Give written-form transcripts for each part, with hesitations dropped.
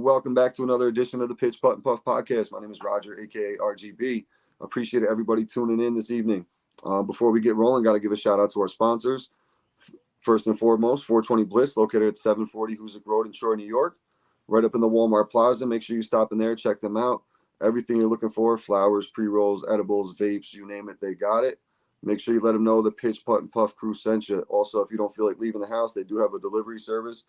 welcome back to another edition of the Pitch Putt and Puff podcast. My name is Roger, aka RGB. Appreciate everybody tuning in this evening. Before we get rolling, got to give a shout out to our sponsors. First and foremost, 420 Bliss, located at 740 Hoosick Road in Shore, New York, right up in the Walmart Plaza. Make sure you stop in there, check them out. Everything you're looking for, flowers, pre-rolls, edibles, vapes, you name it, they got it. Make sure you let them know the Pitch Putt and Puff crew sent you. Also, if you don't feel like leaving the house, they do have a delivery service.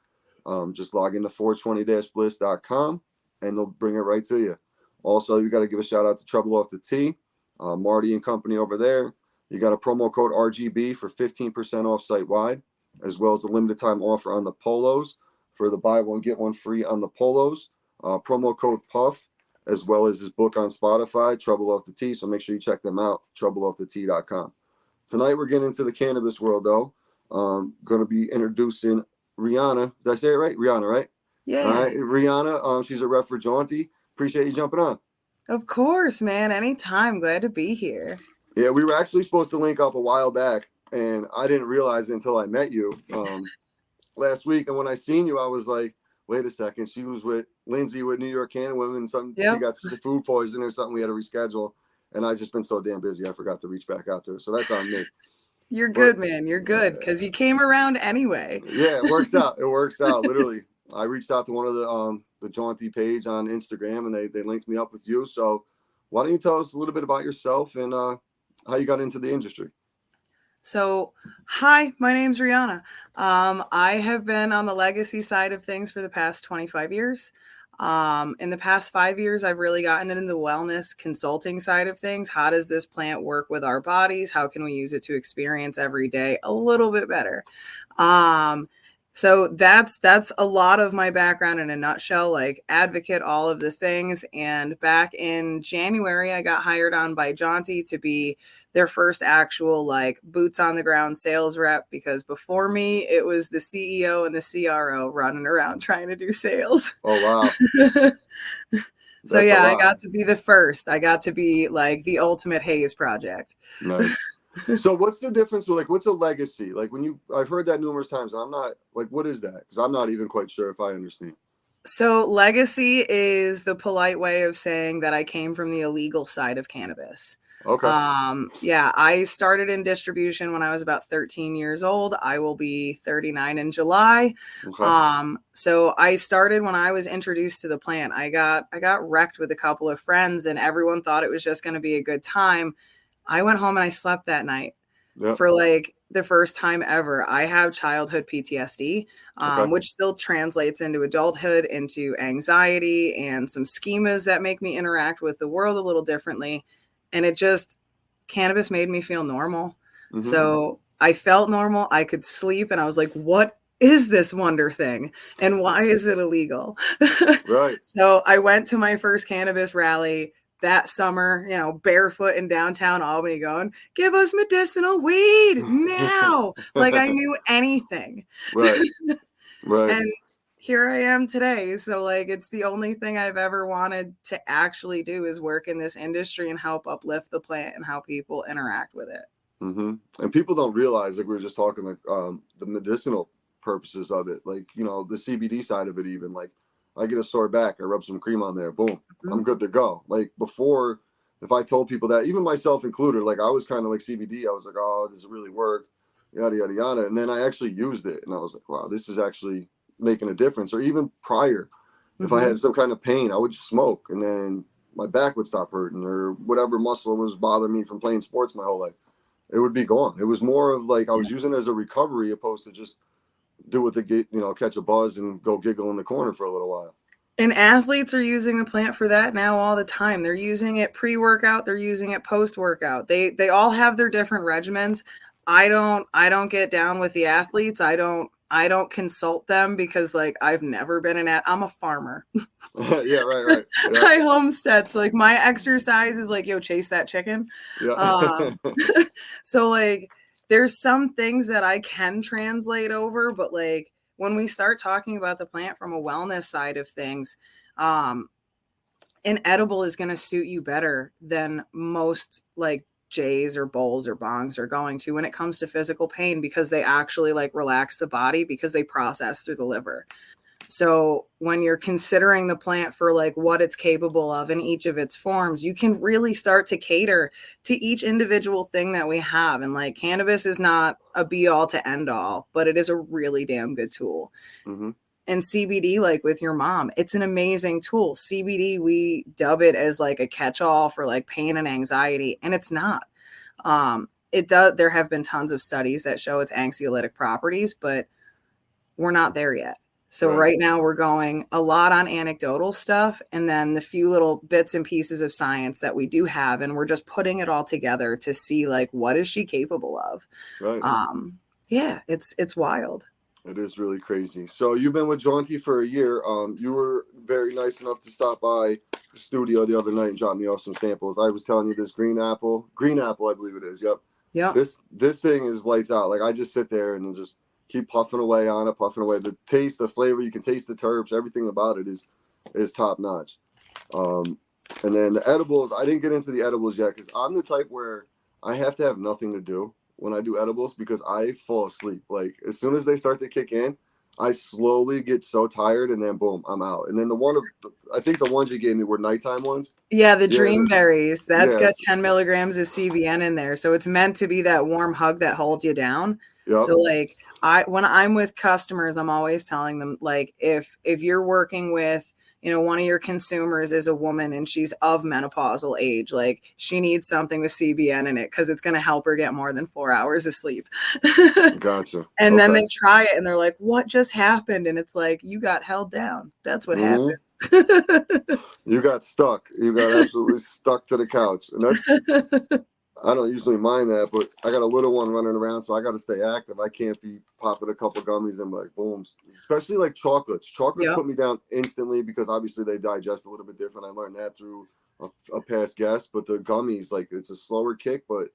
Just log into 420-bliss.com and they'll bring it right to you. Also, you got to give a shout out to Trouble Off the Tee, Marty and company over there. You got a promo code RGB for 15% off site-wide, as well as a limited time offer on the polos for the buy one, get one free on the polos. Promo code PUFF, as well as his book on Spotify, Trouble Off the Tee. So make sure you check them out, troubleoffthetee.com. Tonight, we're getting into the cannabis world, though. Going to be introducing Riana. Did I say it right? Riana, right? Yeah. All right. Riana, she's a rep for Jaunty. Appreciate you jumping on. Of course, man. Anytime. Glad to be here. Yeah, we were actually supposed to link up a while back, and I didn't realize it until I met you last week. And when I seen you, I was like, wait a second. She was with Lindsay with New York Cannon Women. She got food poisoning or something. We had to reschedule. And I've just been so damn busy, I forgot to reach back out to her. So that's on me. You're good, man. You're good because you came around anyway. Yeah, it works out. It works out. Literally, I reached out to one of the Jaunty page on Instagram, and they linked me up with you. So why don't you tell us a little bit about yourself and how you got into the industry? So, hi, my name's Riana. I have been on the legacy side of things for the past 25 years. In the past 5 years, I've really gotten into the wellness consulting side of things. How does this plant work with our bodies? How can we use it to experience every day a little bit better? So that's a lot of my background in a nutshell, like advocate, all of the things. And back in January, I got hired on by Jaunty to be their first actual like boots on the ground sales rep, because before me, it was the CEO and the CRO running around trying to do sales. Oh, wow. So yeah, I got to be the first. I got to be like the ultimate Haze project. Nice. So what's the difference with what's a legacy? Like I've heard that numerous times, and I'm not what is that? Because I'm not even quite sure if I understand. So legacy is the polite way of saying that I came from the illegal side of cannabis. Okay. Yeah, I started in distribution when I was about 13 years old. I will be 39 in July. Okay. So I started when I was introduced to the plant. I got wrecked with a couple of friends, and everyone thought it was just going to be a good time. I went home and I slept that night for like the first time ever. I have childhood PTSD, which still translates into adulthood, into anxiety and some schemas that make me interact with the world a little differently. And cannabis made me feel normal. Mm-hmm. So I felt normal. I could sleep and I was like, what is this wonder thing? And why is it illegal? Right. So I went to my first cannabis rally that summer, barefoot in downtown Albany going, give us medicinal weed now. Like I knew anything. Right. Right. And here I am today. So it's the only thing I've ever wanted to actually do is work in this industry and help uplift the plant and how people interact with it. Mm-hmm. And people don't realize, we were just talking, the medicinal purposes of it, the CBD side of it, even I get a sore back, I rub some cream on there, boom, mm-hmm. I'm good to go. Before, if I told people that, even myself included, I was kind of like CBD, I was like, oh, does it really work? Yada, yada, yada. And then I actually used it and I was like, wow, this is actually making a difference. Or even prior, mm-hmm. if I had some kind of pain, I would just smoke and then my back would stop hurting, or whatever muscle was bothering me from playing sports my whole life, it would be gone. It was more of I was using it as a recovery opposed to just do what catch a buzz and go giggle in the corner for a little while. And athletes are using the plant for that now all the time. They're using it pre-workout. They're using it post-workout. They all have their different regimens. I don't get down with the athletes. I don't consult them because I've never been I'm a farmer. Yeah, right. Yeah. I homestead. So my exercise is yo, chase that chicken. Yeah. So there's some things that I can translate over, but when we start talking about the plant from a wellness side of things, an edible is going to suit you better than most J's or bowls or bongs are going to when it comes to physical pain, because they actually relax the body because they process through the liver. So when you're considering the plant for like what it's capable of in each of its forms, you can really start to cater to each individual thing that we have. And like cannabis is not a be all to end all, but it is a really damn good tool. Mm-hmm. And CBD, like with your mom, it's an amazing tool. CBD, we dub it as like a catch-all for like pain and anxiety, and it's not. It does. There have been tons of studies that show its anxiolytic properties, but we're not there yet. So right now we're going a lot on anecdotal stuff, and then the few little bits and pieces of science that we do have, and we're just putting it all together to see like what is she capable of. Right. Yeah, it's wild. It is really crazy. So you've been with Jaunty for a year. You were very nice enough to stop by the studio the other night and drop me off some samples. I was telling you this green apple, I believe it is. Yep. Yep. This thing is lights out. Like I just sit there and just keep puffing away on it, puffing away. The taste, the flavor, you can taste the terps. Everything about it is top notch. And then the edibles, I didn't get into the edibles yet because I'm the type where I have to have nothing to do when I do edibles because I fall asleep. Like as soon as they start to kick in, I slowly get so tired and then boom, I'm out. And then I think the ones you gave me were nighttime ones. Yeah, the dream berries. That's got yes. 10 milligrams of CBN in there. So it's meant to be that warm hug that holds you down. Yep. So like when I'm with customers, I'm always telling them like if you're working with, you know, one of your consumers is a woman and she's of menopausal age, like she needs something with CBN in it because it's going to help her get more than 4 hours of sleep. Gotcha. And then they try it and they're like, what just happened? And it's like, you got held down. That's what happened. You got stuck. You got absolutely stuck to the couch. And that's, I don't usually mind that, but I got a little one running around, so I got to stay active. I can't be popping a couple gummies and like booms, especially like chocolates. Chocolates put me down instantly because obviously they digest a little bit different. I learned that through a past guest, but the gummies, like it's a slower kick, but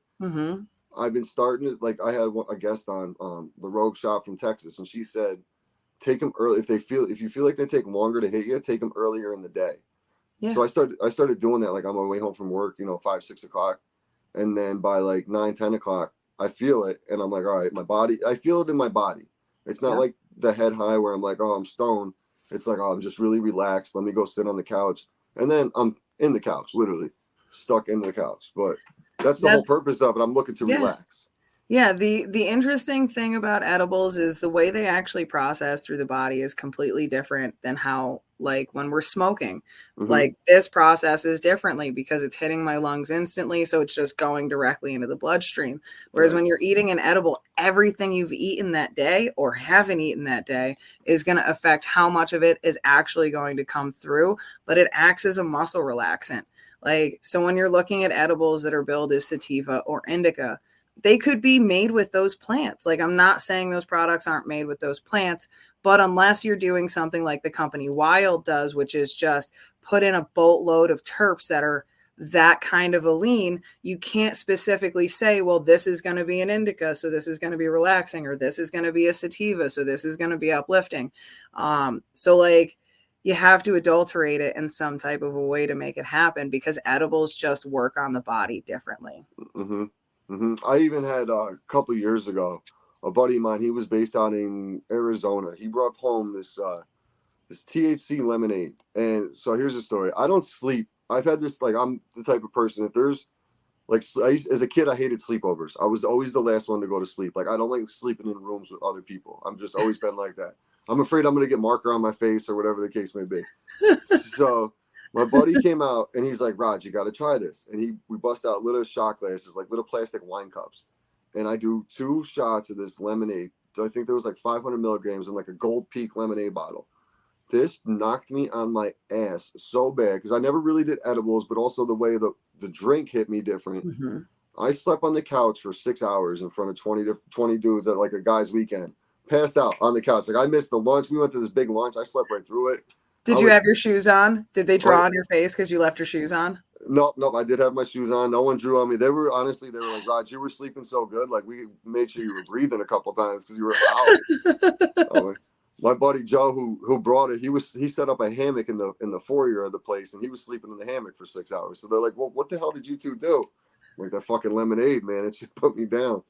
I've been starting to, like I had a guest on the Rogue Shop from Texas, and she said, take them early. If you feel like they take longer to hit you, take them earlier in the day. Yeah. So I started doing that. Like on my way home from work, 5, 6 o'clock. And then by like 9, 10 o'clock, I feel it. And I'm like, all right, my body, I feel it in my body. It's not like the head high where I'm like, oh, I'm stoned. It's like, oh, I'm just really relaxed. Let me go sit on the couch. And then I'm in the couch, literally stuck in the couch. But that's the whole purpose of it. I'm looking to relax. Yeah, the interesting thing about edibles is the way they actually process through the body is completely different than how, like, when we're smoking. Like, this processes differently because it's hitting my lungs instantly, so it's just going directly into the bloodstream. Whereas when you're eating an edible, everything you've eaten that day or haven't eaten that day is going to affect how much of it is actually going to come through, but it acts as a muscle relaxant. Like, so when you're looking at edibles that are billed as sativa or indica, they could be made with those plants. Like, I'm not saying those products aren't made with those plants, but unless you're doing something like the company Wild does, which is just put in a boatload of terps that are that kind of a lean, you can't specifically say, well, this is going to be an indica, so this is going to be relaxing, or this is going to be a sativa, so this is going to be uplifting. So like, you have to adulterate it in some type of a way to make it happen because edibles just work on the body differently. I even had a couple years ago, a buddy of mine, he was based out in Arizona. He brought home this THC lemonade. And so here's the story. I don't sleep. I've had this, like, I'm the type of person, if there's, like, as a kid, I hated sleepovers. I was always the last one to go to sleep. Like, I don't like sleeping in rooms with other people. I'm just always been like that. I'm afraid I'm going to get marker on my face or whatever the case may be. So my buddy came out and he's like, Rod, you got to try this. And we bust out little shot glasses, like little plastic wine cups. And I do 2 shots of this lemonade. I think there was like 500 milligrams in like a Gold Peak lemonade bottle. This knocked me on my ass so bad because I never really did edibles, but also the way the drink hit me different. I slept on the couch for 6 hours in front of 20 dudes at like a guy's weekend. Passed out on the couch. Like, I missed the lunch. We went to this big lunch. I slept right through it. Did you have your shoes on? Did they draw on your face because you left your shoes on? Nope. I did have my shoes on. No one drew on me. They were like, Rod, you were sleeping so good. Like, we made sure you were breathing a couple times because you were out. My buddy Joe, who brought it, he set up a hammock in the foyer of the place, and he was sleeping in the hammock for 6 hours. So they're like, well, what the hell did you two do? Like, that fucking lemonade, man, it just put me down.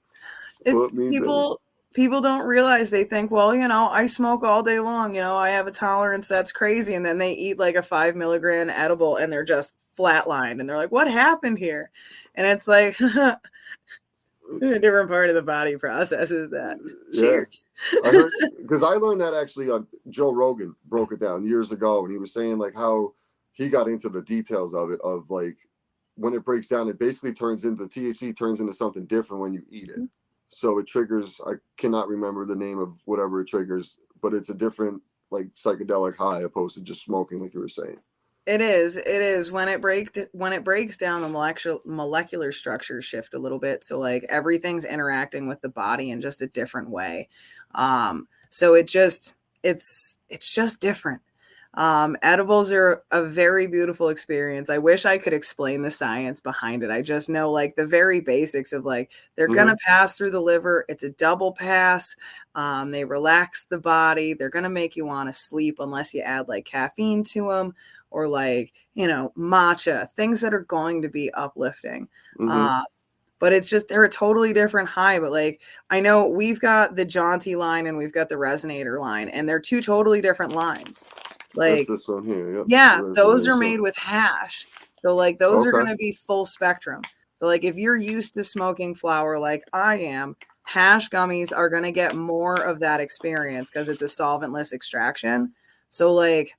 people don't realize. They think, well, I smoke all day long. I have a tolerance that's crazy. And then they eat like a 5 milligram edible and they're just flatlined. And they're like, what happened here? And it's like, a different part of the body processes that. Yeah. Cheers. I heard, because I learned that actually Joe Rogan broke it down years ago. And he was saying like how he got into the details of it, of like when it breaks down, it basically turns into THC turns into something different when you eat it. Mm-hmm. So it triggers, I cannot remember the name of whatever it triggers, but it's a different like psychedelic high opposed to just smoking, like you were saying. It is when it breaks down, the molecular structures shift a little bit. So like everything's interacting with the body in just a different way. So it's just different. Edibles are a very beautiful experience. I wish I could explain the science behind it. I just know like the very basics of like, they're going to pass through the liver. It's a double pass. They relax the body. They're going to make you want to sleep unless you add like caffeine to them or like, matcha, things that are going to be uplifting. But it's just, they're a totally different high. But like, I know we've got the Jaunty line and we've got the Resonator line, and they're two totally different lines. Like, that's this one here. Yep. Yeah, those are made with hash. So like those are going to be full spectrum. So like if you're used to smoking flower like I am, hash gummies are going to get more of that experience because it's a solventless extraction. So like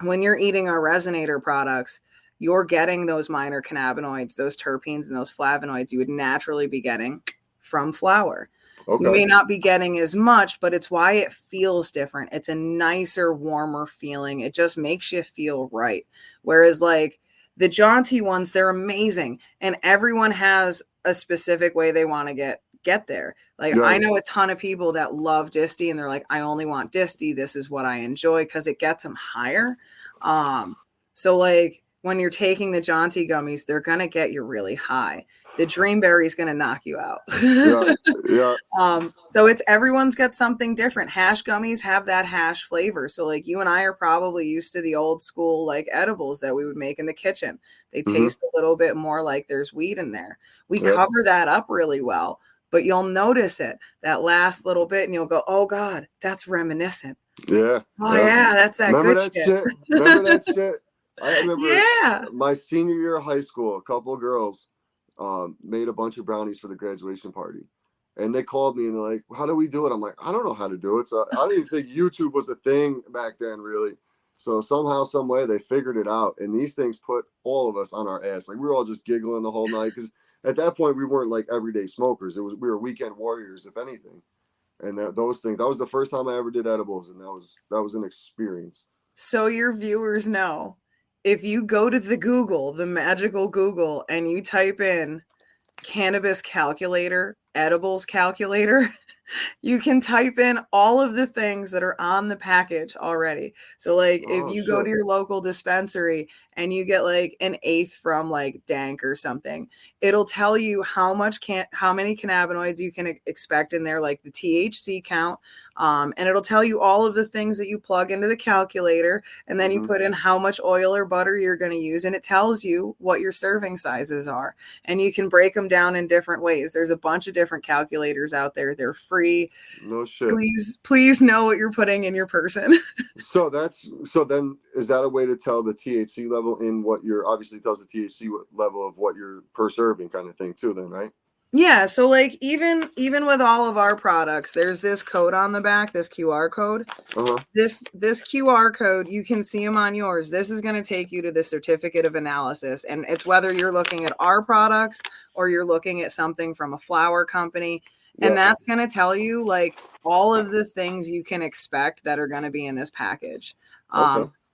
when you're eating our Resonator products, you're getting those minor cannabinoids, those terpenes and those flavonoids you would naturally be getting from flower. Okay. You may not be getting as much, but it's why it feels different. It's a nicer, warmer feeling. It just makes you feel right. Whereas like the Jaunty ones, they're amazing. And everyone has a specific way they want to get there. Like I know a ton of people that love Disty and they're like, I only want Disty. This is what I enjoy because it gets them higher. So like when you're taking the Jaunty gummies, they're going to get you really high. The Dreamberry is going to knock you out. So it's everyone's got something different. Hash gummies have that hash flavor. So like you and I are probably used to the old school like edibles that we would make in the kitchen. They taste a little bit more like there's weed in there. We cover that up really well, but you'll notice it that last little bit and you'll go, oh God, that's reminiscent. Yeah. Oh yeah, that's that Remember good shit. Remember that shit? I remember my senior year of high school, a couple of girls made a bunch of brownies for the graduation party. And they called me and they're like, how do we do it? I'm like, I don't know how to do it. So I didn't even think YouTube was a thing back then, really. So somehow, some way, they figured it out. And these things put all of us on our ass. Like we were all just giggling the whole night. Because at that point, we weren't like everyday smokers. We were weekend warriors, if anything. And those things, that was the first time I ever did edibles. And that was an experience. So your viewers know, if you go to the magical Google, and you type in cannabis calculator, edibles calculator, you can type in all of the things that are on the package already. So like if you go to your local dispensary and you get like an eighth from like Dank or something, it'll tell you how many cannabinoids you can expect in there, like the THC count. And it'll tell you all of the things that you plug into the calculator, and then you put in how much oil or butter you're going to use, and it tells you what your serving sizes are. And you can break them down in different ways. There's a bunch of different calculators out there. They're free. No shit. Please know what you're putting in your person. So then is that a way to tell the THC level in what you're, obviously tells the THC level of what you're per serving kind of thing too then, right? Yeah, so like even with all of our products, there's this code on the back, this QR code. This QR code, you can see them on yours. This is going to take you to the certificate of analysis, and it's whether you're looking at our products or you're looking at something from a flower company, and that's going to tell you like all of the things you can expect that are going to be in this package.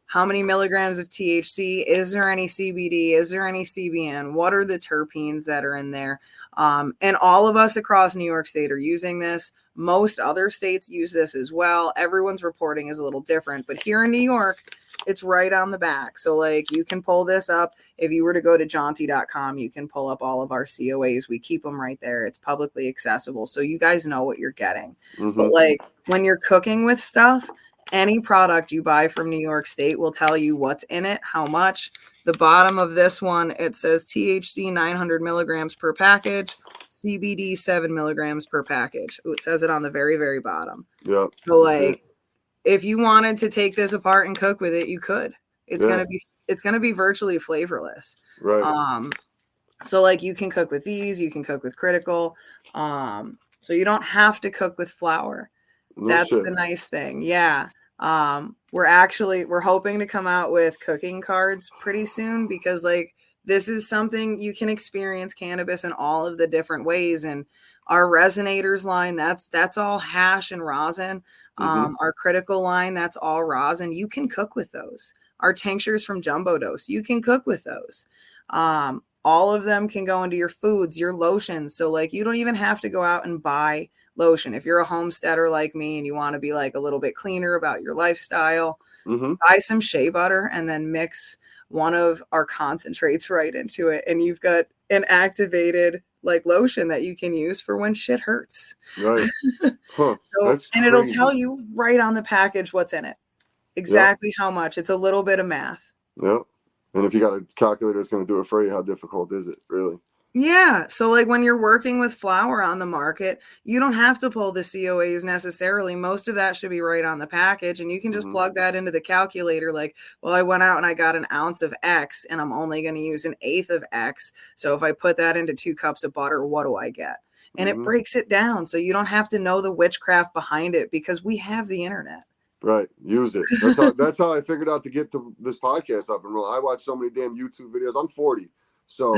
How many milligrams of THC? Is there any CBD? Is there any CBN? What are the terpenes that are in there? And all of us across New York State are using this. Most other states use this as well. Everyone's reporting is a little different, but here in New York, it's right on the back. So like you can pull this up. If you were to go to jaunty.com, you can pull up all of our COAs. We keep them right there. It's publicly accessible. So you guys know what you're getting. But like when you're cooking with stuff, any product you buy from New York State will tell you what's in it, how much. The bottom of this one, it says THC 900 milligrams per package. CBD 7 milligrams per package. Ooh, it says it on the very, very bottom. Yeah. So like, if you wanted to take this apart and cook with it, you could. It's gonna be virtually flavorless. Right. So like you can cook with these, you can cook with Critical. So you don't have to cook with flour. That's the nice thing. Yeah. We're hoping to come out with cooking cards pretty soon because like this is something you can experience cannabis in all of the different ways. And our resonators line, that's all hash and rosin. Our Critical line, that's all rosin. You can cook with those. Our tinctures from Jumbo Dose, you can cook with those. All of them can go into your foods, your lotions. So like you don't even have to go out and buy lotion. If you're a homesteader like me and you want to be like a little bit cleaner about your lifestyle, buy some shea butter and then mix one of our concentrates right into it. And you've got an activated like lotion that you can use for when shit hurts. Right. Huh. That's crazy. It'll tell you right on the package what's in it. Exactly how much. It's a little bit of math. Yep. And if you got a calculator that's going to do it for you, how difficult is it, really? Yeah. So like when you're working with flour on the market, you don't have to pull the COAs necessarily. Most of that should be right on the package. And you can just plug that into the calculator. Like, well, I went out and I got an ounce of X and I'm only going to use 1/8 of X. So if I put that into 2 cups of butter, what do I get? And it breaks it down. So you don't have to know the witchcraft behind it because we have the internet. Right. Use it. That's how I figured out to get this podcast up and rolling. I watched so many damn YouTube videos. I'm 40. So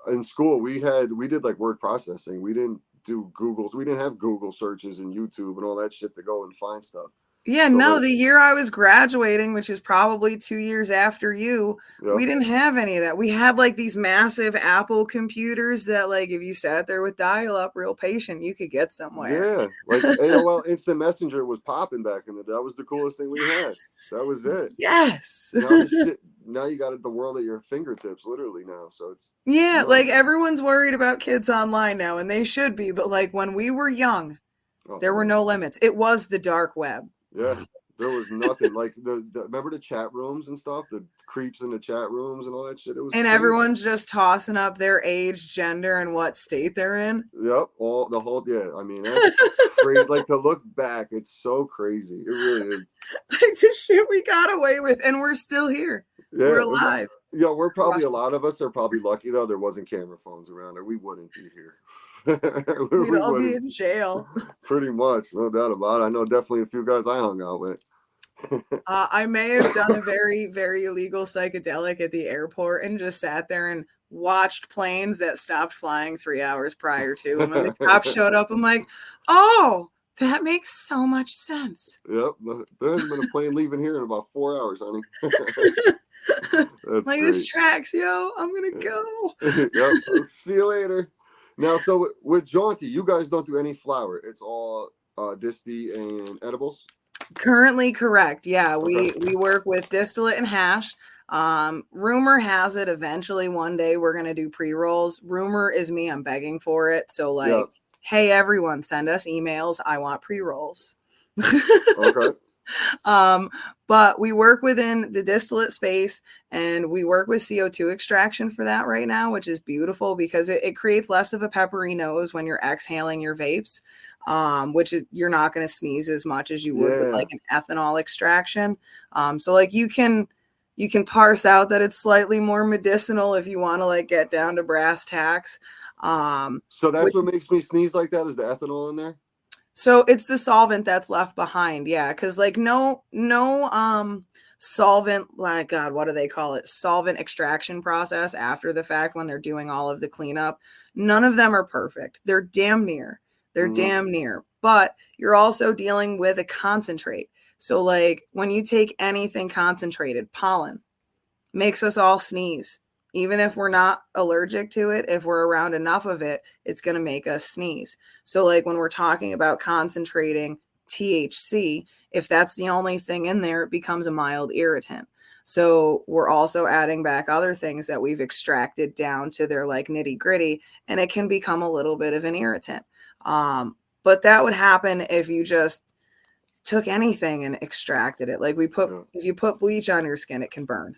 in school, we did like word processing. We didn't do Googles. We didn't have Google searches and YouTube and all that shit to go and find stuff. Yeah, so no, the year I was graduating, which is probably 2 years after you, we didn't have any of that. We had like these massive Apple computers that like if you sat there with dial-up real patient, you could get somewhere. Yeah, like AOL Instant Messenger was popping back in the day. That was the coolest thing we had. That was it. Yes. Now you got the world at your fingertips, literally now. So it's like everyone's worried about kids online now, and they should be. But like when we were young, there were no limits. It was the dark web. Yeah, there was nothing like remember the chat rooms and stuff, the creeps in the chat rooms and all that shit. It was crazy. Everyone's just tossing up their age, gender, and what state they're in. Yep, I mean, that's crazy. Like to look back, it's so crazy. It really is. Like the shit we got away with, and we're still here. Yeah, we're alive. Yeah, a lot of us are probably lucky though. There wasn't camera phones around, or we wouldn't be here. We'd all be in jail. Pretty much, no doubt about it. I know definitely a few guys I hung out with. I may have done a very, very illegal psychedelic at the airport and just sat there and watched planes that stopped flying 3 hours prior to. And when the cops showed up, I'm like, oh, that makes so much sense. Yep. There hasn't been a plane leaving here in about 4 hours, honey. Like, this tracks, yo. I'm going to go. Yep. I'll see you later. Now, so with Jaunty, you guys don't do any flour. It's all disti and edibles? Currently, correct. Yeah, we work with distillate and hash. Rumor has it eventually one day we're going to do pre-rolls. Rumor is me. I'm begging for it. So like, hey, everyone, send us emails. I want pre-rolls. Okay. But we work within the distillate space and we work with CO2 extraction for that right now, which is beautiful because it creates less of a peppery nose when you're exhaling your vapes, which is you're not going to sneeze as much as you would with like an ethanol extraction. So like you can parse out that it's slightly more medicinal if you want to like get down to brass tacks. So that's what makes me sneeze like that is the ethanol in there? So it's the solvent that's left behind. Yeah. Cause like no solvent, like God, what do they call it? Solvent extraction process after the fact when they're doing all of the cleanup. None of them are perfect. They're damn near. But you're also dealing with a concentrate. So like when you take anything concentrated, pollen makes us all sneeze. Even if we're not allergic to it, if we're around enough of it, it's going to make us sneeze. So like when we're talking about concentrating THC, if that's the only thing in there, it becomes a mild irritant. So we're also adding back other things that we've extracted down to their like nitty gritty, and it can become a little bit of an irritant. But that would happen if you just took anything and extracted it. Like if you put bleach on your skin, it can burn.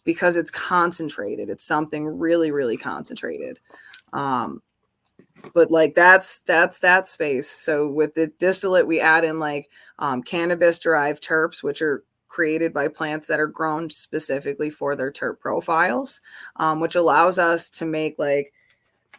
Because it's concentrated. It's something really, really concentrated. but like that's that space. So with the distillate, we add in like cannabis derived terps, which are created by plants that are grown specifically for their terp profiles, which allows us to make like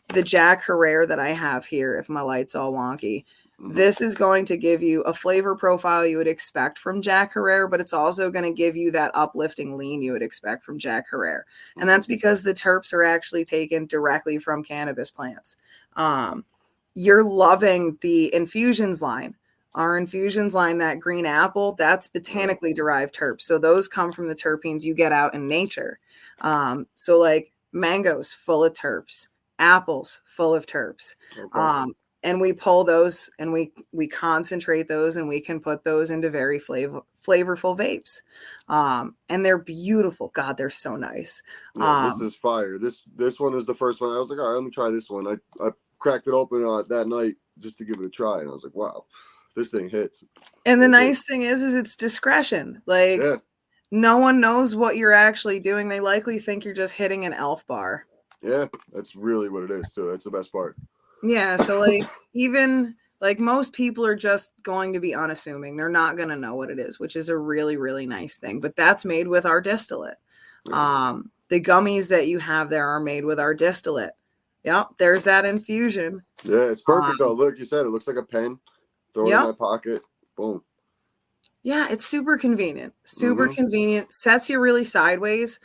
the Jack Herrera that I have here. If my light's all wonky, this is going to give you a flavor profile you would expect from Jack Herrera, but it's also going to give you that uplifting lean you would expect from Jack Herrera. And that's because the terps are actually taken directly from cannabis plants. You're loving the infusions line. Our infusions line, that green apple, that's botanically derived terps. So those come from the terpenes you get out in nature. So like mangoes full of terps, apples full of terps. Okay. And we pull those and we concentrate those and we can put those into very flavorful vapes. And they're beautiful. God, they're so nice. Yeah, this is fire. This one was the first one. I was like, all right, let me try this one. I cracked it open that night just to give it a try. And I was like, wow, this thing hits. And the nice thing is it's discretion. Like no one knows what you're actually doing. They likely think you're just hitting an elf bar. Yeah, that's really what it is too. That's the best part. Yeah, so like even like most people are just going to be unassuming. They're not going to know what it is, which is a really, really nice thing. But that's made with our distillate. The gummies that you have there are made with our distillate. Yep, there's that infusion. Yeah, it's perfect though. Look, you said it looks like a pen. Throw it in my pocket. Boom. Yeah, it's super convenient. Super convenient. Sets you really sideways.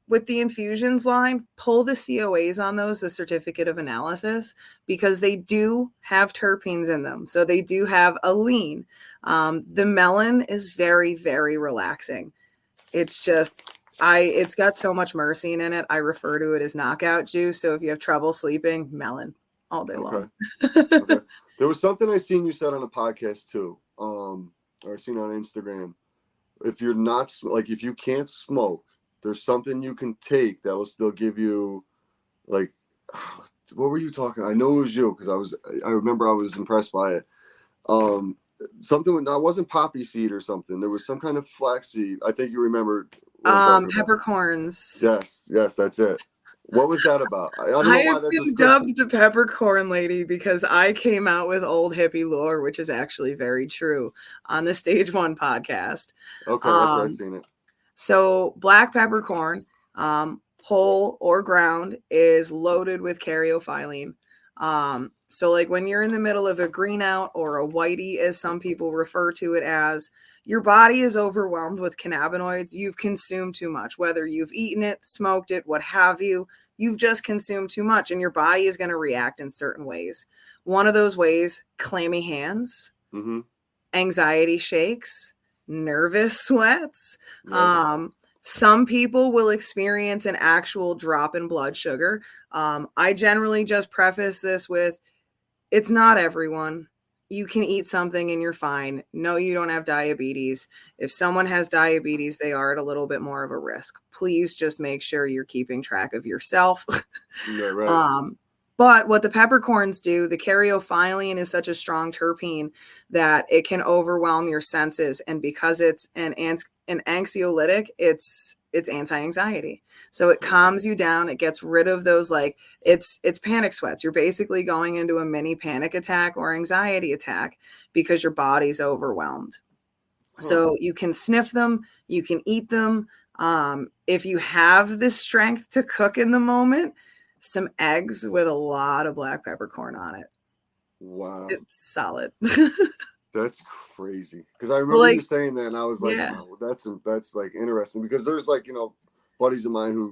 With the infusions line, pull the COAs on those, the certificate of analysis, because they do have terpenes in them. So they do have a lean. The melon is very, very relaxing. It's just, it's got so much myrcene in it. I refer to it as knockout juice. So if you have trouble sleeping, melon all day long. Okay. There was something I seen you said on a podcast too. Or seen on Instagram. If you're not if you can't smoke, there's something you can take that will still give you like what were you talking? I know it was you because I remember I was impressed by it. Something that wasn't poppy seed or something. There was some kind of flax seed. I think you remember peppercorns. Yes, that's it. What was that about? I have been dubbed the peppercorn lady because I came out with old hippie lore, which is actually very true, on the Stage 1 podcast. Okay, that's where I've seen it. So black peppercorn, whole or ground, is loaded with caryophyllene. So like when you're in the middle of a green out or a whitey, as some people refer to it as, your body is overwhelmed with cannabinoids. You've consumed too much, whether you've eaten it, smoked it, what have you. You've just consumed too much and your body is going to react in certain ways. One of those ways, clammy hands, anxiety shakes, nervous sweats. Some people will experience an actual drop in blood sugar. I generally just preface this with, it's not everyone. You can eat something and you're fine. No, you don't have diabetes. If someone has diabetes, they are at a little bit more of a risk. Please just make sure you're keeping track of yourself. Yeah, right. But what the peppercorns do, the caryophyllene is such a strong terpene that it can overwhelm your senses. And because it's an anxiolytic, it's anti-anxiety. So it calms you down. It gets rid of those, like it's panic sweats. You're basically going into a mini panic attack or anxiety attack because your body's overwhelmed. So you can sniff them, you can eat them. If you have the strength to cook in the moment, some eggs with a lot of black peppercorn on it. Wow. It's solid. That's crazy. Because I remember you saying that and I was like, wow, that's like interesting because there's like, buddies of mine who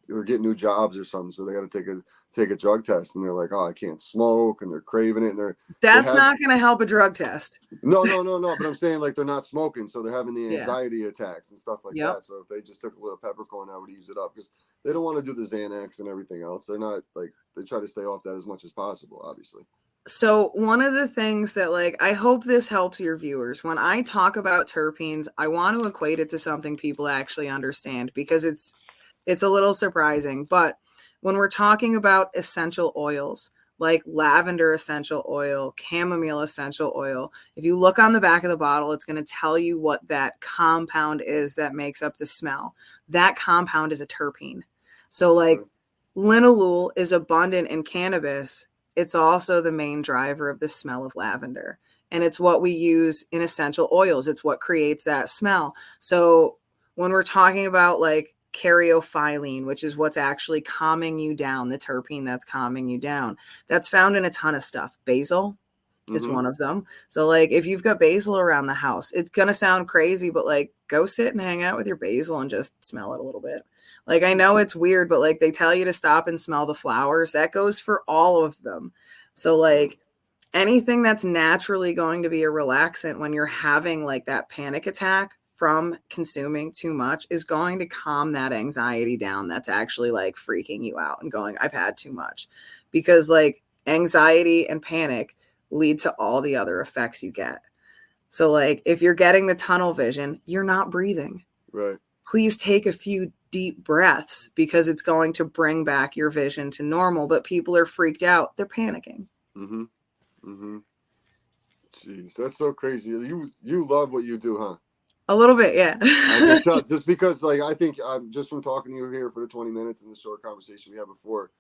they're getting new jobs or something. So they got to take a drug test and they're like, oh, I can't smoke and they're craving it. And that's not going to help a drug test. No. But I'm saying like they're not smoking. So they're having the anxiety attacks and stuff like that. So if they just took a little peppercorn, that would ease it up because they don't want to do the Xanax and everything else. They're not like, they try to stay off that as much as possible, obviously. So one of the things that I hope this helps your viewers, when I talk about terpenes, I want to equate it to something people actually understand because it's a little surprising. But when we're talking about essential oils, like lavender essential oil, chamomile essential oil, if you look on the back of the bottle, it's going to tell you what that compound is that makes up the smell. That compound is a terpene. So linalool is abundant in cannabis it's also the main driver of the smell of lavender. And it's what we use in essential oils. It's what creates that smell. So when we're talking about like caryophyllene, which is what's actually calming you down, the terpene that's calming you down, that's found in a ton of stuff. Basil is one of them. So like if you've got basil around the house, it's going to sound crazy, but like go sit and hang out with your basil and just smell it a little bit. Like I know it's weird, but like they tell you to stop and smell the flowers. That goes for all of them. So like anything that's naturally going to be a relaxant when you're having like that panic attack from consuming too much is going to calm that anxiety down. That's actually like freaking you out and going, I've had too much. Because like anxiety and panic lead to all the other effects you get. So like if you're getting the tunnel vision, you're not breathing. Right. Please take a few deep breaths because it's going to bring back your vision to normal. But people are freaked out. They're panicking. Mm-hmm. Mm-hmm. Jeez, that's so crazy. You love what you do, huh? A little bit, yeah. I can tell just because, like, I think just from talking to you here for the 20 minutes and the short conversation we had before,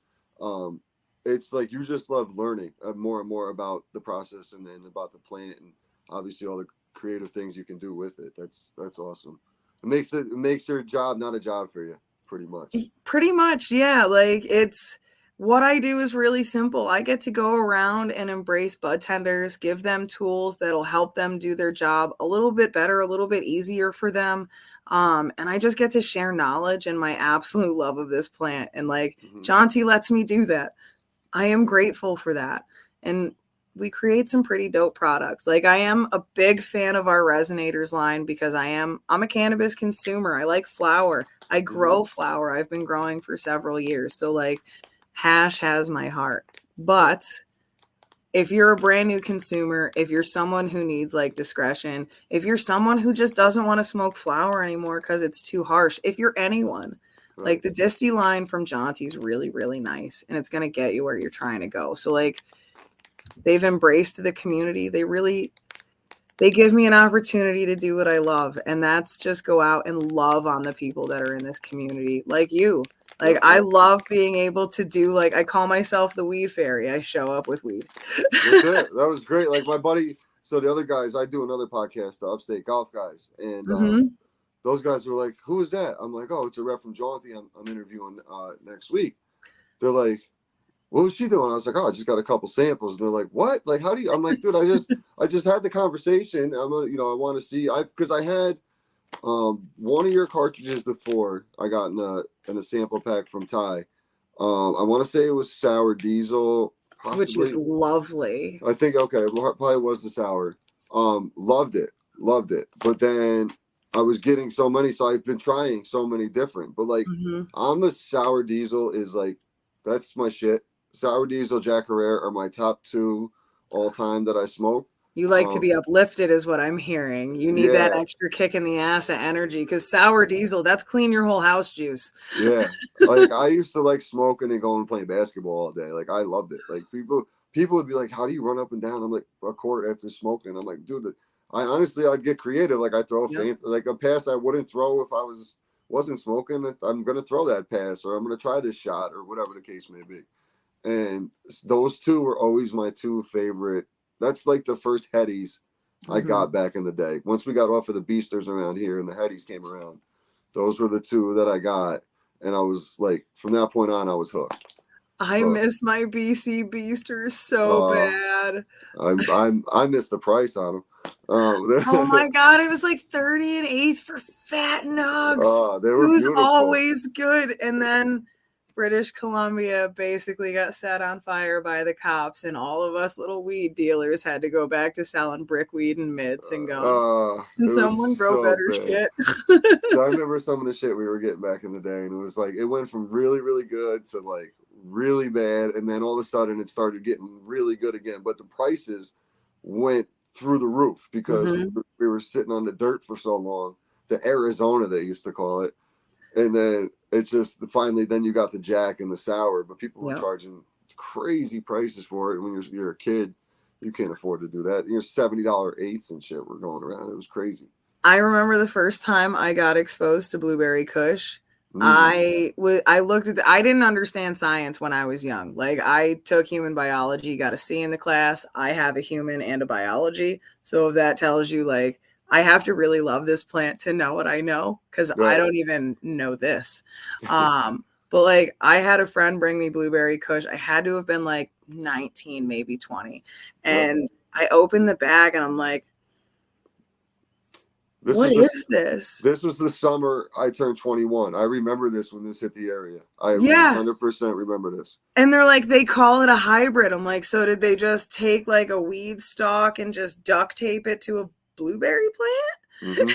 it's like you just love learning more and more about the process and about the plant and obviously all the creative things you can do with it. That's awesome. It makes your job not a job for you, pretty much. Pretty much, yeah. Like it's what I do is really simple. I get to go around and embrace bud tenders, give them tools that'll help them do their job a little bit better, a little bit easier for them. And I just get to share knowledge and my absolute love of this plant. And like Jaunty lets me do that. I am grateful for that. And we create some pretty dope products. Like I am a big fan of our resonators line because I'm a cannabis consumer. I like flower. I grow flower. I've been growing for several years. So like hash has my heart. But if you're a brand new consumer, if you're someone who needs like discretion, if you're someone who just doesn't want to smoke flower anymore because it's too harsh, if you're anyone, like the Disty line from Jaunty is really, really nice. And it's going to get you where you're trying to go. So like they've embraced the community. They give me an opportunity to do what I love. And that's just go out and love on the people that are in this community. Like you, like I love being able to do, like, I call myself the weed fairy. I show up with weed. That's it. That was great. Like my buddy, so the other guys, I do another podcast, the Upstate Golf Guys. And those guys were like, who is that? I'm like, oh, it's a rep from Jaunty. I'm interviewing next week. They're like, what was she doing? I was like, oh, I just got a couple samples. And they're like, what? Like, how do you? I'm like, dude, I just had the conversation. I want to see. Because I had one of your cartridges before I got in a sample pack from Ty. I want to say it was sour diesel, possibly. Which is lovely. I think probably was the sour. Loved it. But then I was getting so many, so I've been trying so many different. But like, I'm a sour diesel is like, that's my shit. Sour diesel, Jack Herrera are my top two all time that I smoke. You like to be uplifted is what I'm hearing. You need that extra kick in the ass of energy because sour diesel, that's clean your whole house juice. Yeah. Like I used to like smoking and going and playing basketball all day. Like I loved it. Like people would be like, how do you run up and down? I'm like, a court after smoking. I'm like, dude, I'd get creative. Like I throw like a pass I wouldn't throw if I wasn't smoking. I'm going to throw that pass or I'm going to try this shot or whatever the case may be. And those two were always my two favorite. That's like the first headies I got back in the day. Once we got off of the beasters around here and the headies came around, those were the two that I got. And I was like, from that point on, I was hooked. I miss my BC beasters so bad. I miss the price on them. Oh my God, it was like 30 an eighth for fat nugs. They were beautiful. Always good. And then British Columbia basically got set on fire by the cops, and all of us little weed dealers had to go back to selling brick weed and mitts and go. And someone grow better shit. So I remember some of the shit we were getting back in the day, and it was like it went from really, really good to like really bad, and then all of a sudden it started getting really good again. But the prices went through the roof because we were sitting on the dirt for so long. The Arizona, they used to call it. And then it's just finally, then you got the Jack and the sour, but people were charging crazy prices for it. When you're a kid, you can't afford to do that. $70 eighths and shit were going around. It was crazy. I remember the first time I got exposed to Blueberry Kush. I looked at I didn't understand science when I was young. Like I took human biology, got a C in the class. I have a human and a biology. So if that tells you like I have to really love this plant to know what I know because I don't even know this. But like I had a friend bring me blueberry kush. I had to have been like 19, maybe 20. And I opened the bag and I'm like, what is this? This was the summer I turned 21. I remember this when this hit the area. I 100% remember this. And they're like, they call it a hybrid. I'm like, so did they just take like a weed stalk and just duct tape it to a blueberry plant?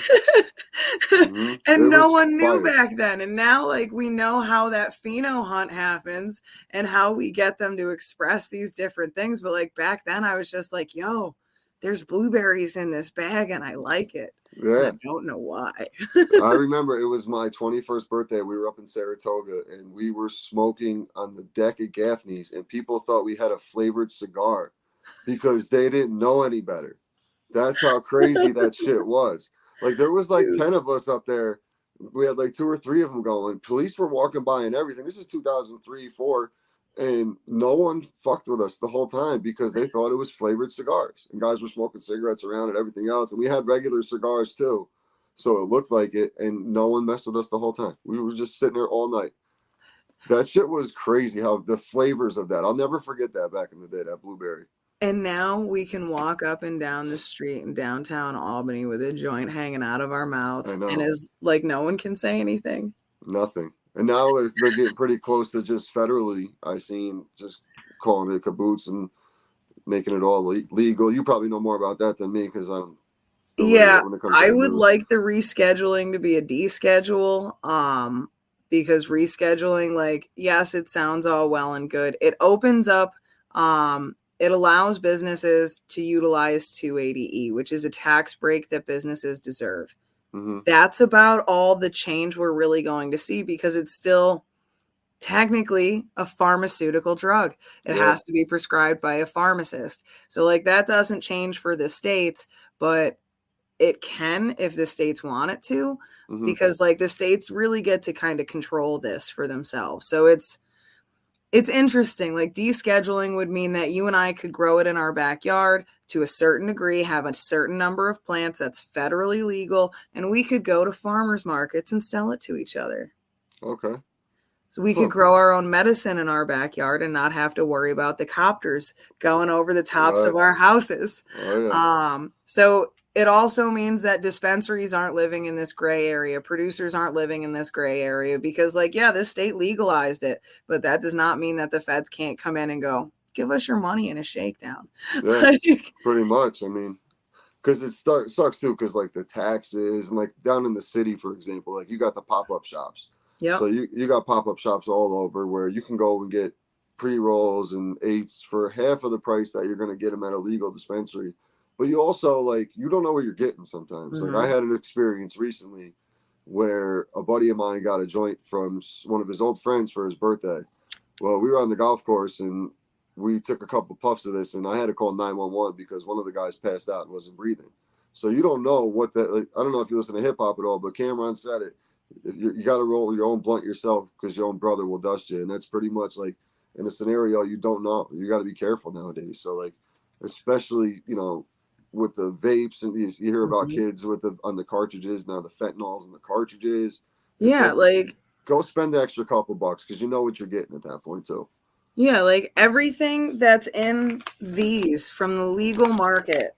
And no one knew back then. And now like we know how that pheno hunt happens and how we get them to express these different things. But like back then I was just like, yo, there's blueberries in this bag and I like it. Yeah. I don't know why. I remember it was my 21st birthday. We were up in Saratoga and we were smoking on the deck at Gaffney's and people thought we had a flavored cigar because they didn't know any better. That's how crazy that shit was. Like there was like 10 of us up there. We had like 2 or 3 of them going. Police were walking by and everything. This is 2003, 4. And no one fucked with us the whole time because they thought it was flavored cigars. And guys were smoking cigarettes around and everything else. And we had regular cigars too. So it looked like it. And no one messed with us the whole time. We were just sitting there all night. That shit was crazy how the flavors of that. I'll never forget that back in the day, that blueberry. And now we can walk up and down the street in downtown Albany with a joint hanging out of our mouths. And is like no one can say anything. Nothing. And now they're getting pretty close to just federally. I seen just calling it caboose and making it all legal. You probably know more about that than me because I'm. Yeah, I would like the rescheduling to be a deschedule. Because rescheduling, like, yes, it sounds all well and good. It opens up. It allows businesses to utilize 280E, which is a tax break that businesses deserve. That's about all the change we're really going to see because it's still technically a pharmaceutical drug. It has to be prescribed by a pharmacist. So like that doesn't change for the states, but it can if the states want it to, because like the states really get to kind of control this for themselves. So it's interesting. Like descheduling would mean that you and I could grow it in our backyard to a certain degree, have a certain number of plants that's federally legal, and we could go to farmers markets and sell it to each other. Okay. So we could grow our own medicine in our backyard and not have to worry about the copters going over the tops of our houses. So it also means that dispensaries aren't living in this gray area. Producers aren't living in this gray area because like, yeah, this state legalized it, but that does not mean that the feds can't come in and go, give us your money in a shakedown. Yeah, pretty much. I mean, because it sucks too because like the taxes and like down in the city, for example, like you got the pop-up shops. Yeah. So you got pop-up shops all over where you can go and get pre-rolls and eights for half of the price that you're going to get them at a legal dispensary. But you also like you don't know what you're getting sometimes. Like I had an experience recently where a buddy of mine got a joint from one of his old friends for his birthday. Well, we were on the golf course and we took a couple puffs of this and I had to call 911 because one of the guys passed out and wasn't breathing. So you don't know what that. Like, I don't know if you listen to hip hop at all, but Cameron said it. You got to roll your own blunt yourself because your own brother will dust you, and that's pretty much like in a scenario you don't know. You got to be careful nowadays. So like, especially with the vapes and you hear about kids with on the cartridges now, the fentanyls and the cartridges. Yeah, like go spend the extra couple bucks because you know what you're getting at that point too. Yeah, like everything that's in these from the legal market,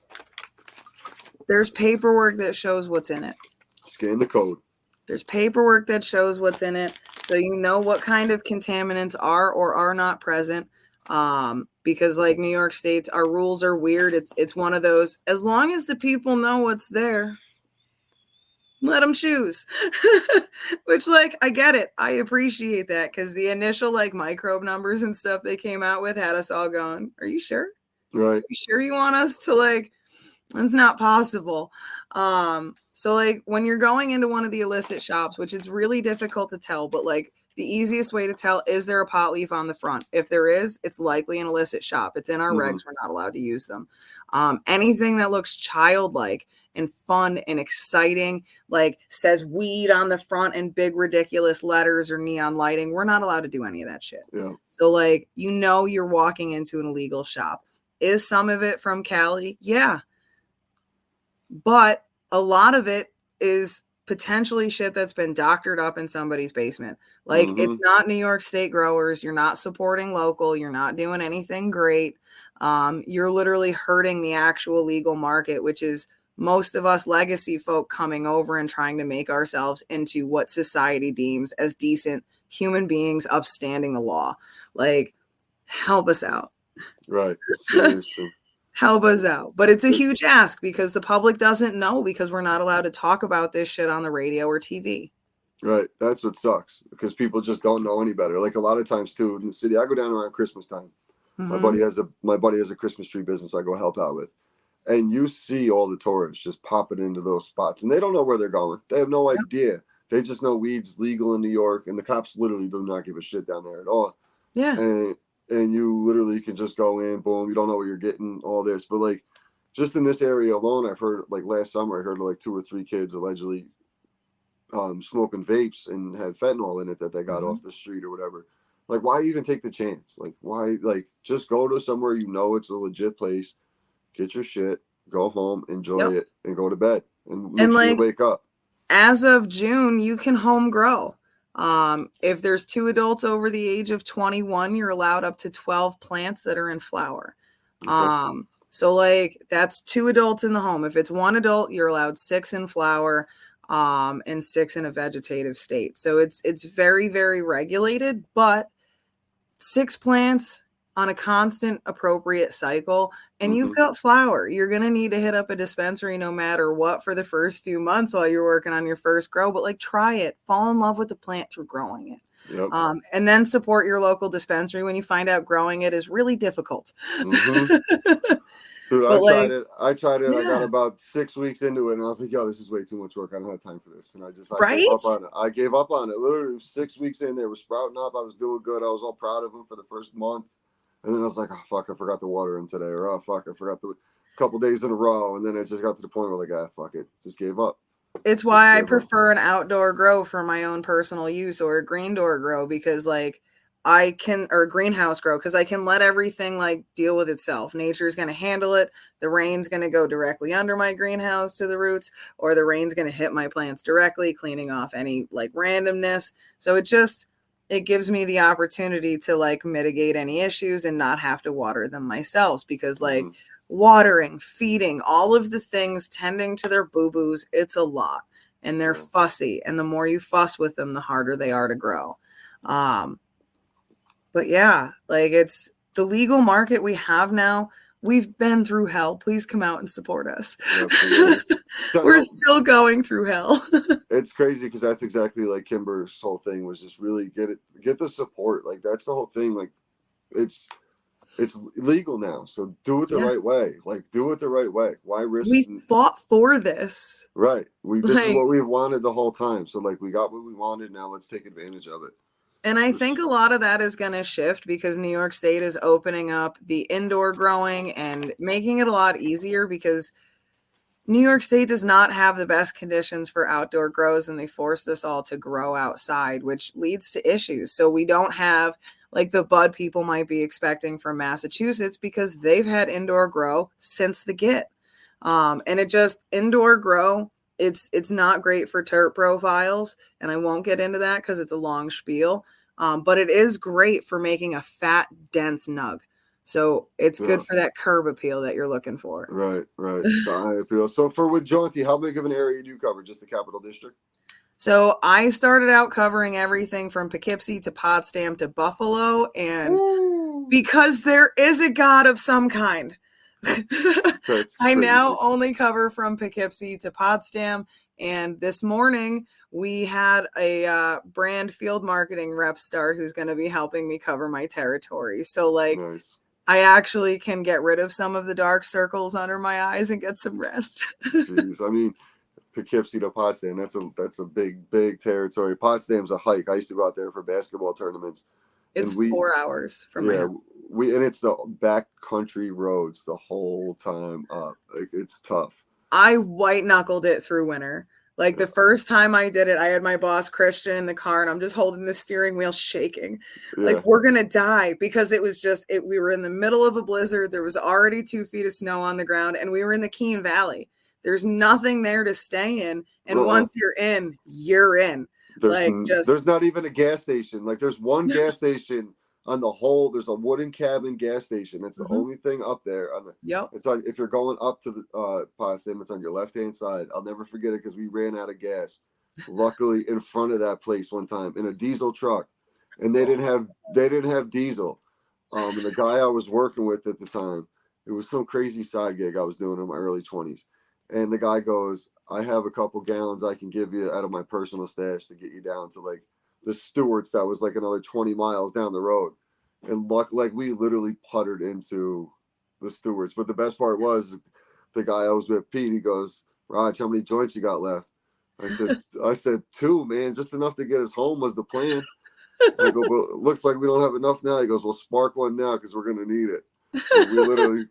there's paperwork that shows what's in it. Scan the code. There's paperwork that shows what's in it, so you know what kind of contaminants are or are not present. Because like New York State's, our rules are weird. It's one of those. As long as the people know what's there, let them choose. Which like I get it. I appreciate that because the initial like microbe numbers and stuff they came out with had us all going, "Are you sure? Right? Are you sure you want us to like?" It's not possible. So like when you're going into one of the illicit shops, which it's really difficult to tell, but like the easiest way to tell, is there a pot leaf on the front? If there is, it's likely an illicit shop. It's in our regs. We're not allowed to use them. Anything that looks childlike and fun and exciting, like says weed on the front in big ridiculous letters or neon lighting, we're not allowed to do any of that shit. Yeah. So like, you're walking into an illegal shop. Is some of it from Cali? Yeah. But a lot of it is potentially shit that's been doctored up in somebody's basement. Like, it's not New York State growers. You're not supporting local. You're not doing anything great. You're literally hurting the actual legal market, which is most of us legacy folk coming over and trying to make ourselves into what society deems as decent human beings upstanding the law. Like, help us out. Right. Seriously. Help us out. But it's a huge ask because the public doesn't know, because we're not allowed to talk about this shit on the radio or TV. Right. That's what sucks, because people just don't know any better. Like a lot of times too in the city, I go down around Christmas time. My buddy has a Christmas tree business I go help out with. And you see all the tourists just popping into those spots, and they don't know where they're going. They have no idea. They just know weed's legal in New York, and the cops literally do not give a shit down there at all. Yeah. And you literally can just go in, boom, you don't know what you're getting, all this. But like, just in this area alone, I've heard, like last summer, I heard like 2 or 3 kids allegedly smoking vapes and had fentanyl in it that they got off the street or whatever. Like, why even take the chance? Like, why? Like, just go to somewhere you know it's a legit place, get your shit, go home, enjoy it, and go to bed, and make sure you wake up. As of June, you can home grow. If there's 2 adults over the age of 21, you're allowed up to 12 plants that are in flower. Okay. So like, that's 2 adults in the home. If it's 1 adult, you're allowed 6 in flower, and 6 in a vegetative state. So it's very, very regulated, but 6 plants on a constant appropriate cycle, and you've got flower. You're going to need to hit up a dispensary no matter what for the first few months while you're working on your first grow, but like, try it, fall in love with the plant through growing it. Yep. And then support your local dispensary when you find out growing it is really difficult. Dude, I tried it. Yeah. I got about 6 weeks into it, and I was like, yo, this is way too much work. I don't have time for this. And I gave up on it. I gave up on it. Literally 6 weeks in, they were sprouting up. I was doing good. I was all proud of them for the first month. And then I was like, oh, fuck, I forgot to water them today. Or, oh, fuck, I forgot a couple days in a row. And then it just got to the point where, like, ah, fuck it. Just gave up. It's why I prefer an outdoor grow for my own personal use, or a green door grow, because, like, or a greenhouse grow, because I can let everything, like, deal with itself. Nature's going to handle it. The rain's going to go directly under my greenhouse to the roots, or the rain's going to hit my plants directly, cleaning off any, like, randomness. So it gives me the opportunity to like mitigate any issues and not have to water them myself, because like watering, feeding, all of the things, tending to their boo-boos, it's a lot, and they're fussy. And the more you fuss with them, the harder they are to grow. But yeah, like, it's the legal market we have now. We've been through hell. Please come out and support us. We're still going through hell. It's crazy, because that's exactly like Kimber's whole thing was just really get the support. Like, that's the whole thing. Like, it's legal now, so do it the right way. Like, do it the right way. Why risk? We fought for this. Right. This is what we've wanted the whole time. So like, we got what we wanted. Now let's take advantage of it. And I think a lot of that is going to shift, because New York State is opening up the indoor growing and making it a lot easier, because New York State does not have the best conditions for outdoor grows, and they forced us all to grow outside, which leads to issues. So we don't have like the bud people might be expecting from Massachusetts, because they've had indoor grow since the get. And it just indoor grow. It's not great for terp profiles, and I won't get into that because it's a long spiel. But it is great for making a fat, dense nug. So it's good for that curb appeal that you're looking for. Right. The eye appeal. So with Jaunty, how big of an area do you cover? Just the Capital District? So I started out covering everything from Poughkeepsie to Potsdam to Buffalo, and because there is a god of some kind, I now only cover from Poughkeepsie to Potsdam. And this morning we had a brand field marketing rep start who's going to be helping me cover my territory. So like, nice. I actually can get rid of some of the dark circles under my eyes and get some rest. Jeez, I mean, Poughkeepsie to Potsdam. That's a big territory. Potsdam's a hike. I used to go out there for basketball tournaments. It's And 4 hours from my house. And it's the back country roads the whole time up. Like, it's tough. I white knuckled it through winter. Like the first time I did it, I had my boss Christian in the car and I'm just holding the steering wheel shaking. Yeah. Like we're going to die because it was just, we were in the middle of a blizzard. There was already 2 feet of snow on the ground and we were in the Keene Valley. There's nothing there to stay in. And once you're in, you're in. There's not even a gas station. Like there's one gas station on the whole. There's a wooden cabin gas station. It's the only thing up there. It's on, if you're going up to the Potsdam, it's on your left-hand side. I'll never forget it because we ran out of gas. Luckily, in front of that place one time in a diesel truck, and they didn't have diesel. And the guy I was working with at the time, it was some crazy side gig I was doing in my early 20s. And the guy goes, I have a couple gallons I can give you out of my personal stash to get you down to like the Stewart's that was like another 20 miles down the road. And like we literally puttered into the Stewart's. But the best part was the guy I was with, Pete, he goes, Raj, how many joints you got left? I said 2, man, just enough to get us home was the plan. I go, well, it looks like we don't have enough now. He goes, well, spark one now because we're going to need it. And we literally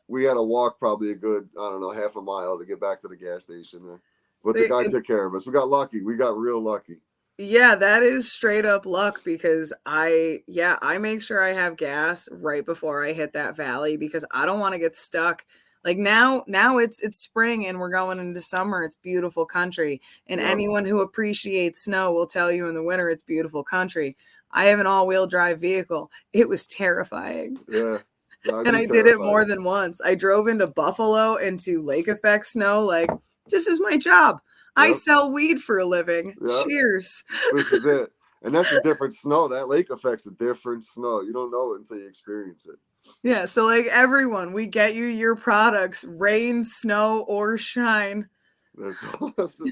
we had to walk probably a good, I don't know, half a mile to get back to the gas station there. But the guy took care of us. We got lucky. We got real lucky. Yeah, that is straight up luck because I make sure I have gas right before I hit that valley because I don't want to get stuck. Like now it's spring and we're going into summer. It's beautiful country. And anyone who appreciates snow will tell you in the winter it's beautiful country. I have an all-wheel drive vehicle. It was terrifying. Yeah. And I did it more than once. I drove into Buffalo into lake effect snow. Like, this is my job. I sell weed for a living. Cheers. This is it. And that's a different snow. That lake effect's a different snow. You don't know it until you experience it. Yeah. So like everyone, we get you your products, rain, snow, or shine. That's awesome.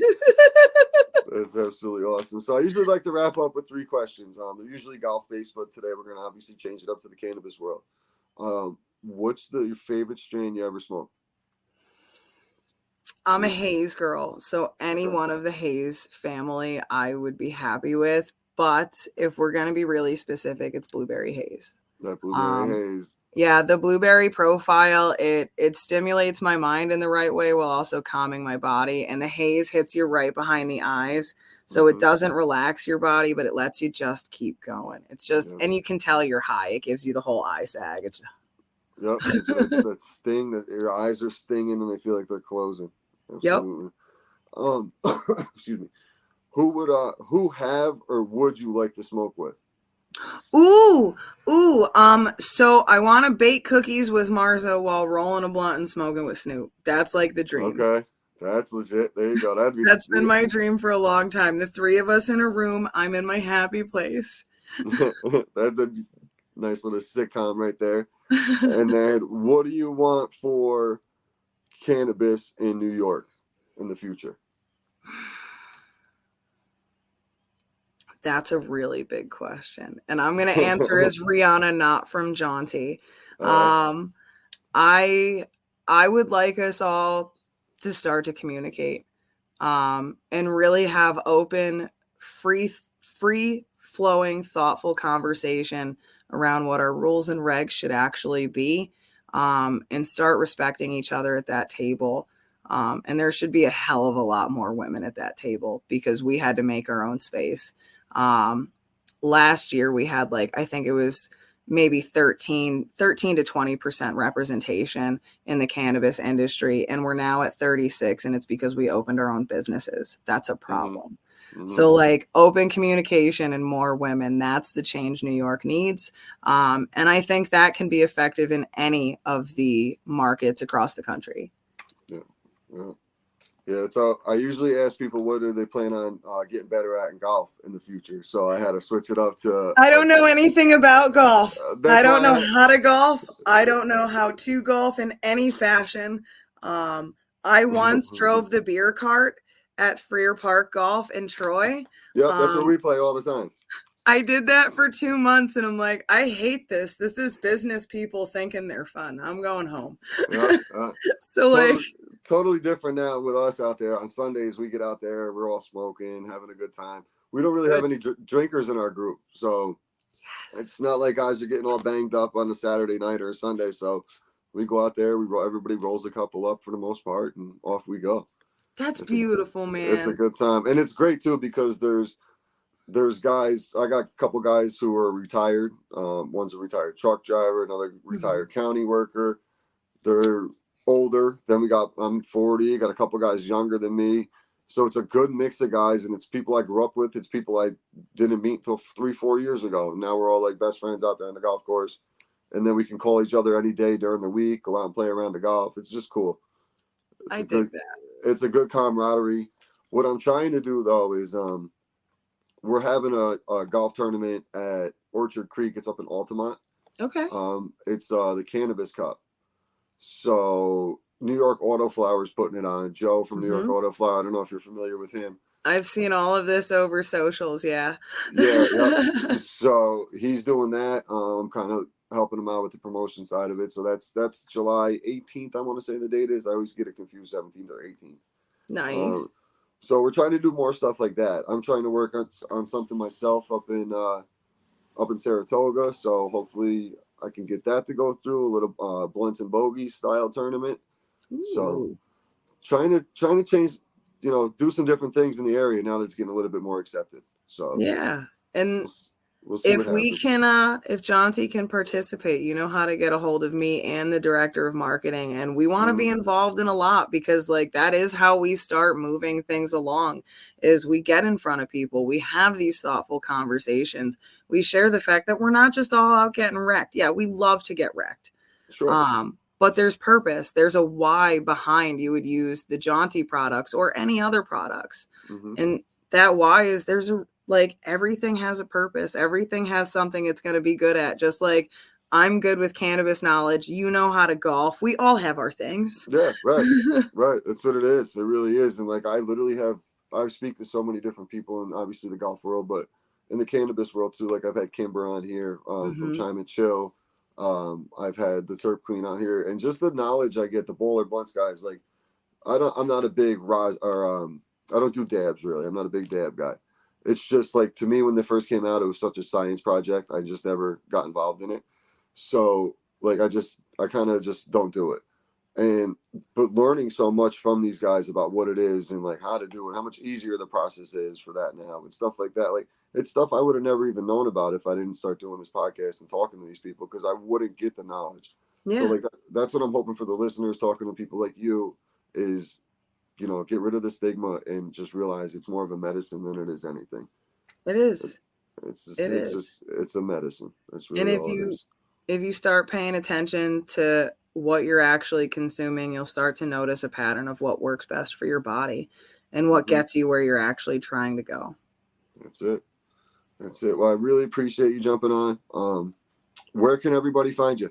That's absolutely awesome. So I usually like to wrap up with 3 questions. They're usually golf-based, but today we're going to obviously change it up to the cannabis world. What's your favorite strain you ever smoked? I'm a haze girl, so any one of the haze family I would be happy with. But if we're going to be really specific, it's blueberry haze. That blueberry haze. Yeah, the blueberry profile, it stimulates my mind in the right way while also calming my body. And the haze hits you right behind the eyes. So it doesn't relax your body, but it lets you just keep going. It's just, and you can tell you're high. It gives you the whole eye sag. It's that sting that your eyes are stinging and they feel like they're closing. Absolutely. Excuse me. Who have or would you like to smoke with? Ooh. So I want to bake cookies with Martha while rolling a blunt and smoking with Snoop. That's like the dream. Okay. That's legit. There you go. That's been my dream for a long time. The 3 of us in a room. I'm in my happy place. That's a nice little sitcom right there. And then what do you want for cannabis in New York in the future? That's a really big question. And I'm going to answer as Riana, not from Jaunty. I would like us all to start to communicate and really have open, free flowing, thoughtful conversation around what our rules and regs should actually be, and start respecting each other at that table. And there should be a hell of a lot more women at that table because we had to make our own space. Last year we had I think it was maybe 13 to 20% representation in the cannabis industry. And we're now at 36 and it's because we opened our own businesses. That's a problem. Mm-hmm. So open communication and more women, that's the change New York needs. And I think that can be effective in any of the markets across the country. Yeah, so I usually ask people what do they plan on getting better at in golf in the future. So I had to switch it up to. I don't know anything about golf. I don't know how to golf. I don't know how to golf in any fashion. I once drove the beer cart at Freer Park Golf in Troy. Yep, that's where we play all the time. I did that for 2 months and I'm like, I hate this. This is business people thinking they're fun. I'm going home. Yeah, So totally different now with us out there. On Sundays, we get out there, we're all smoking, having a good time. We don't really have any drinkers in our group, so it's not like guys are getting all banged up on a Saturday night or a Sunday. So we go out there, everybody rolls a couple up for the most part, and off we go. That's beautiful, man. It's a good time, and it's great too because there's guys. I got a couple guys who are retired. One's a retired truck driver, another retired county worker. They're older. Then I'm 40. Got a couple guys younger than me. So it's a good mix of guys, and it's people I grew up with. It's people I didn't meet until 3-4 years ago. And now we're all like best friends out there on the golf course. And then we can call each other any day during the week, go out and play around the golf. It's just cool. I dig that. It's a good camaraderie. What I'm trying to do though is we're having a golf tournament at Orchard Creek. It's up in Altamont. Okay. It's the Cannabis Cup. So New York Autoflower's putting it on. Joe from New York Autoflower. I don't know if you're familiar with him. I've seen all of this over socials. Yeah. Yeah. So he's doing that. I'm kind of helping him out with the promotion side of it. So that's July 18th. I want to say the date is. I always get it confused, 17th or 18th. Nice. So we're trying to do more stuff like that. I'm trying to work on something myself up in Saratoga. So hopefully I can get that to go through, a little blunts and bogeys style tournament. Ooh. So trying to change, do some different things in the area now that it's getting a little bit more accepted. So yeah, and we'll see if Jaunty can participate, you know how to get a hold of me and the director of marketing, and we want to be involved in a lot because like that is how we start moving things along. Is we get in front of people, we have these thoughtful conversations, we share the fact that we're not just all out getting wrecked. Yeah, we love to get wrecked. Sure. But there's purpose. There's a why behind you would use the Jaunty products or any other products. And that why is everything has a purpose. Everything has something it's going to be good at. Just like I'm good with cannabis knowledge. You know how to golf. We all have our things. Yeah, right. Right. That's what it is. It really is. And like I speak to so many different people in obviously the golf world, but in the cannabis world too. Like I've had Kimber on here from Chime and Chill. I've had the Terp Queen on here, and just the knowledge I get, the bowler blunts guys. Like, I'm not a big I don't do dabs really. I'm not a big dab guy. It's just like to me when they first came out, it was such a science project. I just never got involved in it. So like I kind of just don't do it. But learning so much from these guys about what it is and like how to do it, how much easier the process is for that now and stuff like that. Like it's stuff I would have never even known about if I didn't start doing this podcast and talking to these people because I wouldn't get the knowledge. Yeah. So like that's what I'm hoping for the listeners, talking to people like you is, get rid of the stigma and just realize it's more of a medicine than it is anything. It is. It's a medicine. That's really all it is. If you start paying attention to what you're actually consuming, you'll start to notice a pattern of what works best for your body and what gets you where you're actually trying to go. That's it. Well, I really appreciate you jumping on. Where can everybody find you?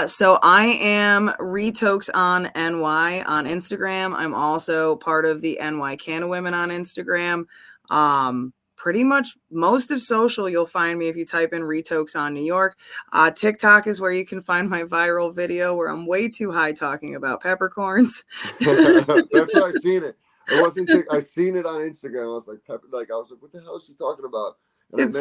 So I am RiTokesOnNy on Instagram. I'm also part of the NY Canna Women on Instagram. Pretty much most of social, you'll find me if you type in RiTokesOnNy. TikTok is where you can find my viral video where I'm way too high talking about peppercorns. That's what I seen it. It wasn't. I seen it on Instagram. I was like, what the hell is she talking about? And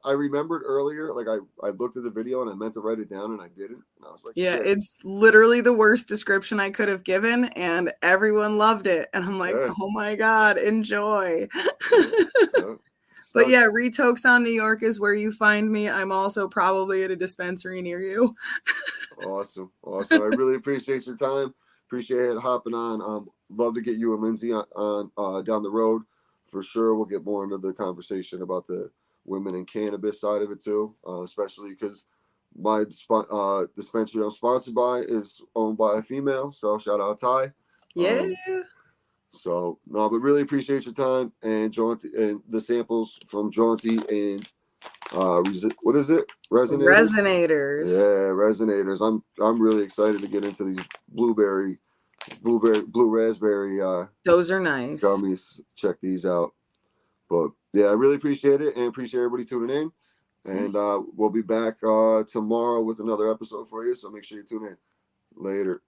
I remembered earlier, like I looked at the video and I meant to write it down and I didn't. And I was like, yeah, it's literally the worst description I could have given and everyone loved it. And I'm like, oh my God, enjoy. But yeah, RiTokesOnNy is where you find me. I'm also probably at a dispensary near you. Awesome. I really appreciate your time. Appreciate hopping on. Love to get you and Lindsay on down the road. For sure, we'll get more into the conversation about the women in cannabis side of it too, especially because my dispensary I'm sponsored by is owned by a female. So shout out Ty. Yeah. So no, but really appreciate your time and Jaunty and the samples from Jaunty and what is it? Resonators. Yeah, resonators. I'm really excited to get into these blue raspberry. Those are nice gummies. Check these out. But yeah, I really appreciate it and appreciate everybody tuning in. And we'll be back tomorrow with another episode for you. So make sure you tune in. Later.